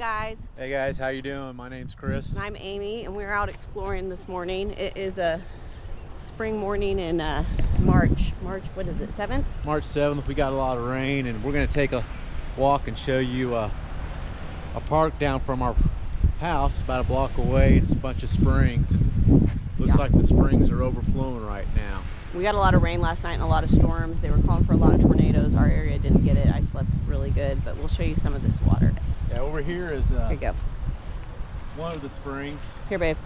guys. Hey guys, how you doing? My name's Chris. And I'm Amy, and we're out exploring this morning. It is a spring morning in March, what is it, 7th? March 7th. We got a lot of rain, and we're going to take a walk and show you a park down from our house about a block away. It's a bunch of springs, and looks like the springs are overflowing right now. We got a lot of rain last night and a lot of storms. They were calling for a lot of tornadoes. Our area didn't get it. I slept really good, but we'll show you some of this water. Yeah, over here is here you go. One of the springs. Here, babe.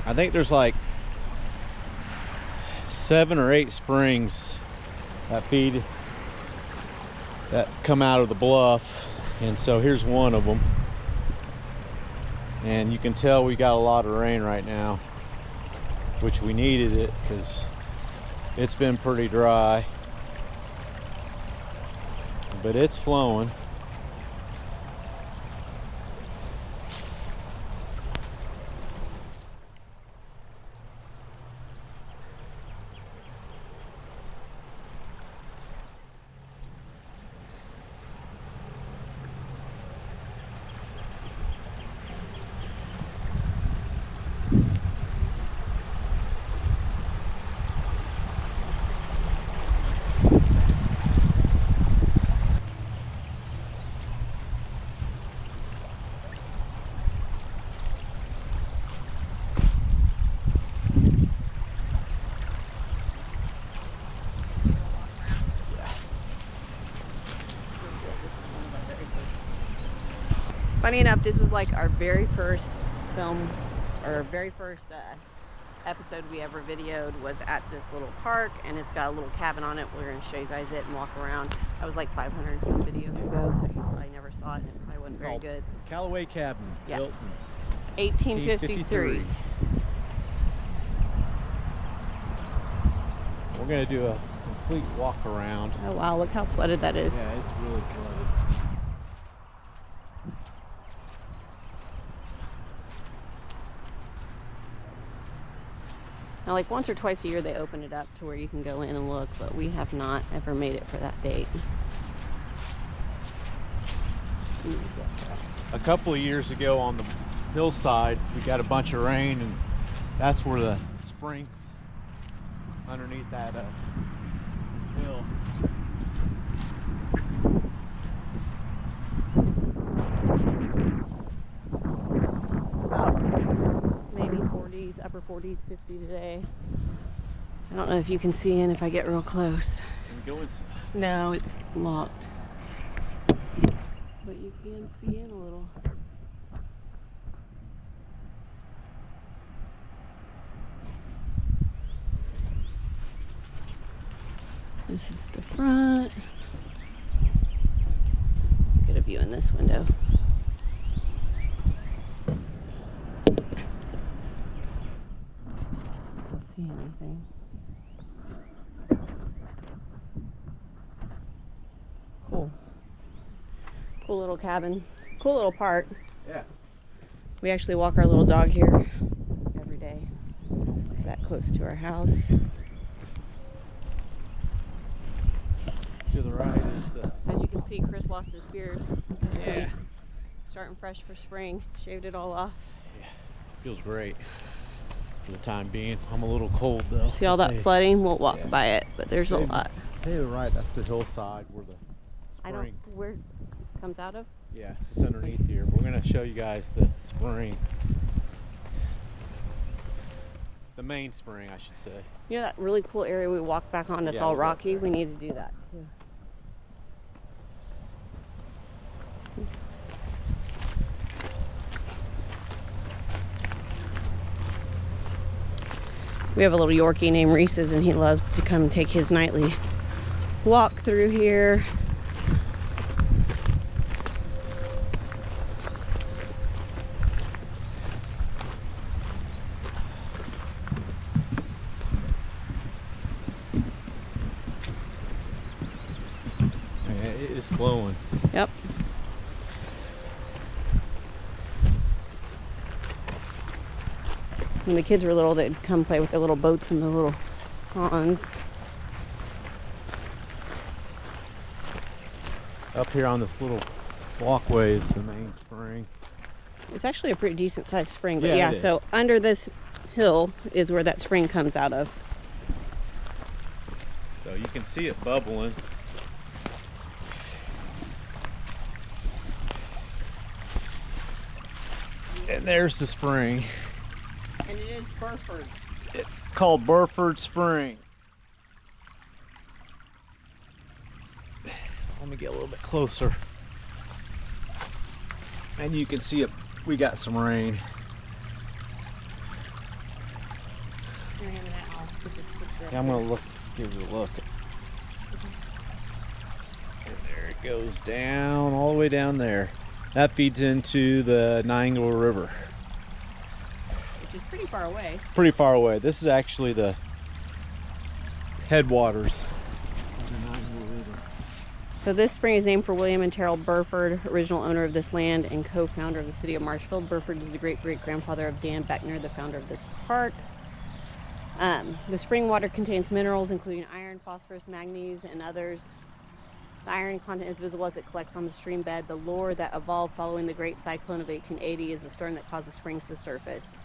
I think there's like 7 or 8 springs that come out of the bluff, and so here's one of them. And you can tell we got a lot of rain right now, which we needed it because it's been pretty dry, but it's flowing. Funny enough, this was like our very first film, or very first episode we ever videoed was at this little park, and it's got a little cabin on it. We're going to show you guys it and walk around. That was like 500 and some videos ago, so you probably never saw it. It probably wasn't very good. Callaway Cabin, built in 1853. We're going to do a complete walk around. Oh wow, look how flooded that is. Yeah, it's really flooded. Now, like once or twice a year they open it up to where you can go in and look, but we have not ever made it for that date. A couple of years ago on the hillside, we got a bunch of rain, and that's where the springs underneath that hill. Upper 40s, 50 today. I don't know if you can see in if I get real close. Can we go inside? No, it's locked. But you can see in a little. This is the front. Get a view in this window. See anything. Cool little cabin, cool little park. Yeah, we actually walk our little dog here every day. It's that close to our house. To the right is the, as you can see, Chris lost his beard. Yeah, starting fresh for spring. Shaved it all off. Yeah, feels great for the time being. I'm a little cold though. See all that flooding? We'll walk by it, but there's a lot. Hey, right, that's the hillside where the spring. I don't where it comes out of? Yeah, it's underneath here. We're gonna show you guys the spring. The main spring, I should say. You know that really cool area we walked back on that's all rocky? We need to do that too. We have a little Yorkie named Reese's, and he loves to come take his nightly walk through here. It is flowing. Yep. When the kids were little, they'd come play with their little boats in the little ponds. Up here on this little walkway is the main spring. It's actually a pretty decent sized spring, but Yeah, yeah, so under this hill is where that spring comes out of. So you can see it bubbling. And there's the spring. And it is Burford. It's called Burford Spring. Let me get a little bit closer. And you can see it. We got some rain. Yeah, I'm gonna give you a look. And there it goes down, all the way down there. That feeds into the Niagara River. Which is pretty far away. Pretty far away. This is actually the headwaters of the Niagara River. So this spring is named for William and Terrell Burford, original owner of this land and co-founder of the city of Marshfield. Burford is the great-great-grandfather of Dan Beckner, the founder of this park. The spring water contains minerals including iron, phosphorus, manganese, and others. The iron content is visible as it collects on the stream bed. The lore that evolved following the Great Cyclone of 1880 is the storm that caused the springs to surface.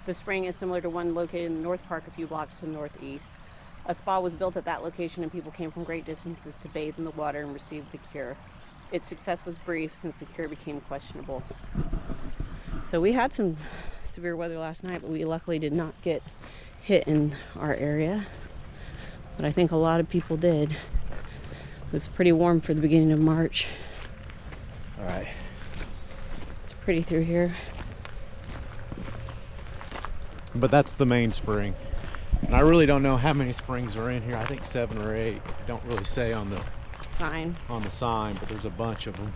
The spring is similar to one located in the North Park a few blocks to the northeast. A spa was built at that location and people came from great distances to bathe in the water and receive the cure. Its success was brief since the cure became questionable. So we had some severe weather last night, but we luckily did not get hit in our area. But I think a lot of people did. It was pretty warm for the beginning of March. All right. It's pretty through here. But that's the main spring. And I really don't know how many springs are in here. I think 7 or 8. Don't really say on the Sign. sign, but there's a bunch of them.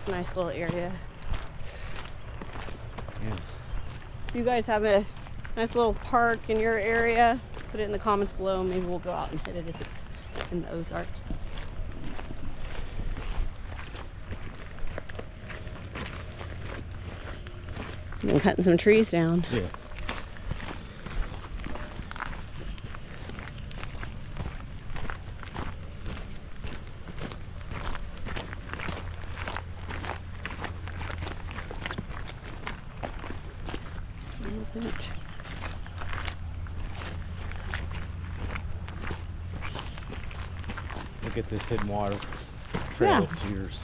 Nice little area. Yeah. If you guys have a nice little park in your area, put it in the comments below. Maybe we'll go out and hit it if it's in the Ozarks. Been cutting some trees down. Yeah. Look at this hidden water trail of tears.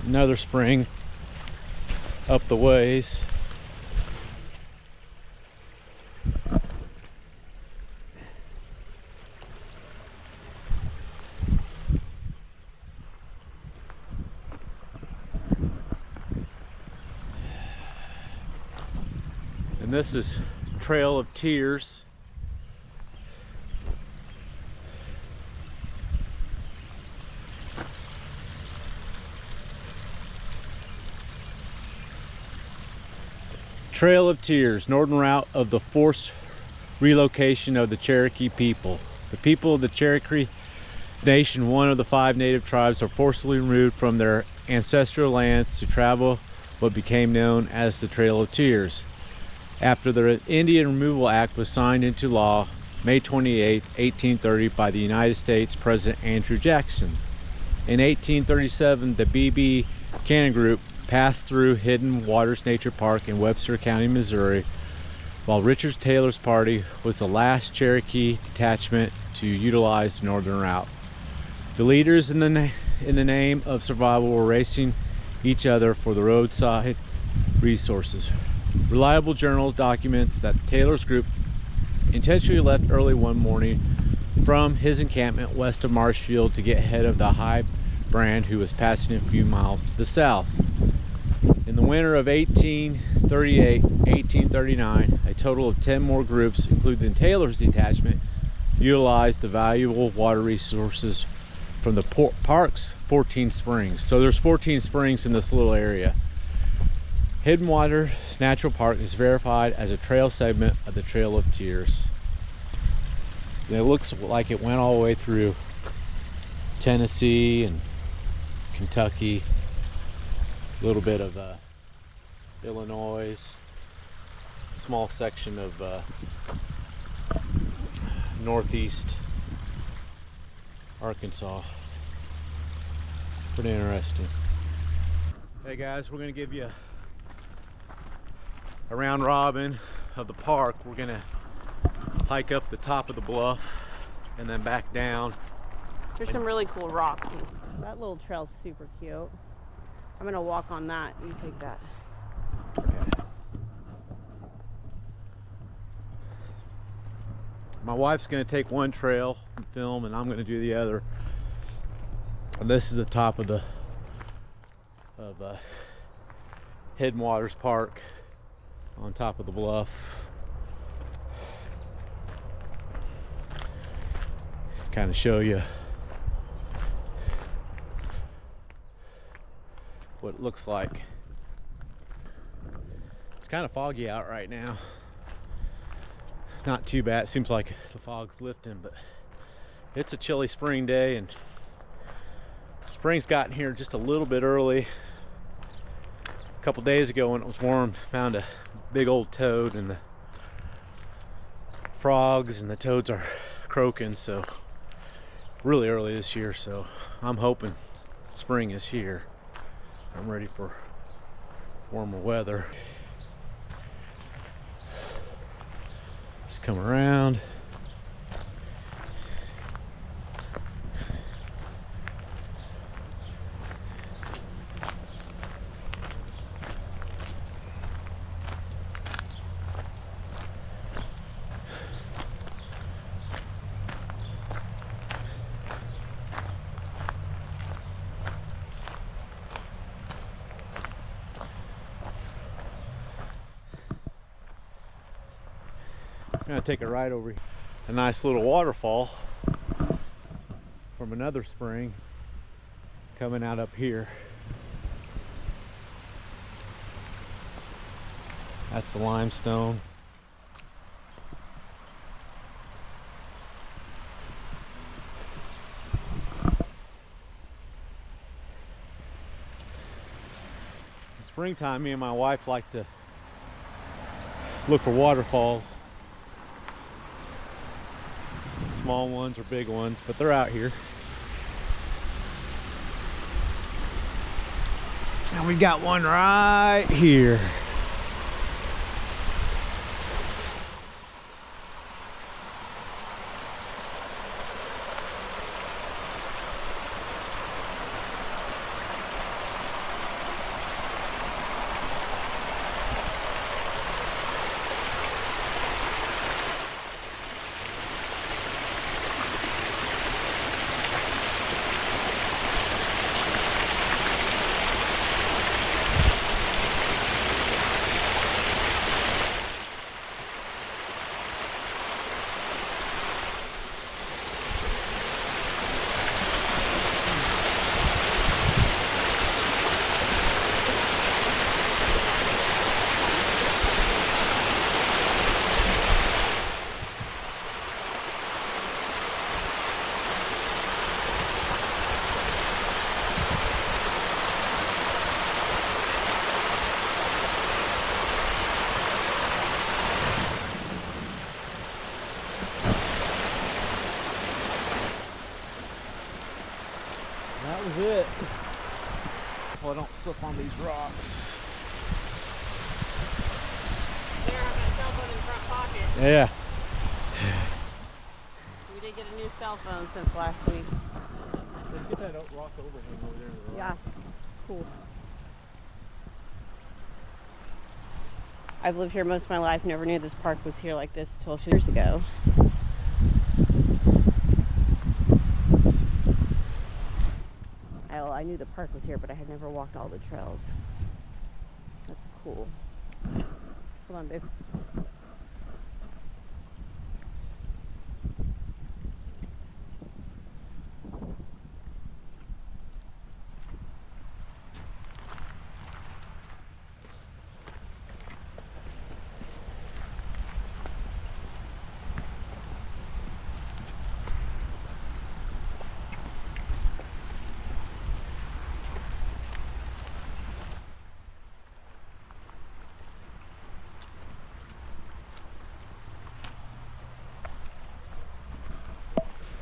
Another spring up the ways. And this is Trail of Tears. Trail of Tears, northern route of the forced relocation of the Cherokee people. The people of the Cherokee Nation, one of the 5 native tribes, are forcibly removed from their ancestral lands to travel what became known as the Trail of Tears. After the Indian Removal Act was signed into law May 28, 1830 by the United States President Andrew Jackson. In 1837, the B.B. Cannon Group passed through Hidden Waters Nature Park in Webster County, Missouri, while Richard Taylor's party was the last Cherokee detachment to utilize the northern route. The leaders in the name of survival were racing each other for the roadside resources. Reliable journal documents that Taylor's group intentionally left early one morning from his encampment west of Marshfield to get ahead of the high brand who was passing a few miles to the south. In the winter of 1838-1839, a total of 10 more groups, including Taylor's detachment, utilized the valuable water resources from the park's 14 springs. So there's 14 springs in this little area. Hidden Water Natural Park is verified as a trail segment of the Trail of Tears. And it looks like it went all the way through Tennessee and Kentucky, a little bit of Illinois, small section of northeast Arkansas. Pretty interesting. Hey guys, we're gonna give you a round robin of the park. We're gonna hike up the top of the bluff and then back down. There's some really cool rocks. That little trail's super cute. I'm gonna walk on that. You take that. Okay. My wife's gonna take one trail and film, and I'm gonna do the other. And this is the top of Hidden Waters Park, on top of the bluff. Kind of show you what it looks like. It's kind of foggy out right now. Not too bad. It seems like the fog's lifting, but it's a chilly spring day, and spring's gotten here just a little bit early. A couple days ago when it was warm, found a big old toad, and the frogs and the toads are croaking, so really early this year. So I'm hoping spring is here. I'm ready for warmer weather. Let's come around. I'm gonna take a ride over here. A nice little waterfall from another spring coming out up here. That's the Limestone. In springtime, me and my wife like to look for waterfalls. Small ones or big ones, but they're out here. And we got one right here. That was it. Well, I don't slip on these rocks. There, I've got a cell phone in the front pocket. Yeah. We did get a new cell phone since last week. Let's get that rock overhang over there in the rock. Yeah, cool. I've lived here most of my life, never knew this park was here like this until a few years ago. I knew the park was here, but I had never walked all the trails. That's cool. Hold on, babe.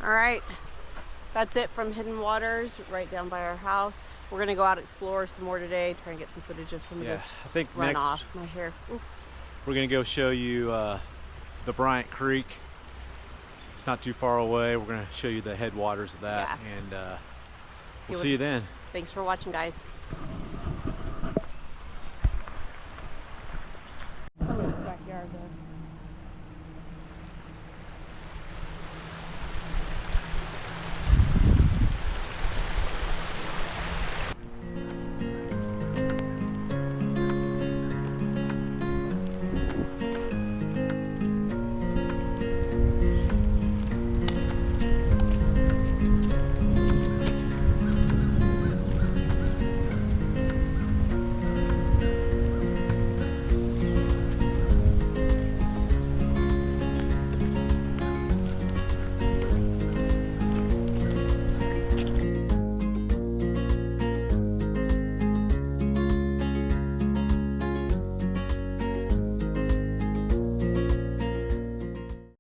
All right, that's it from Hidden Waters, right down by our house. We're gonna go out explore some more today, try and get some footage of some of this I think runoff. next My hair. Ooh. we're gonna go show you the Bryant Creek. It's not too far away. We're gonna show you the headwaters of that, and we'll see you then. Thanks for watching, guys.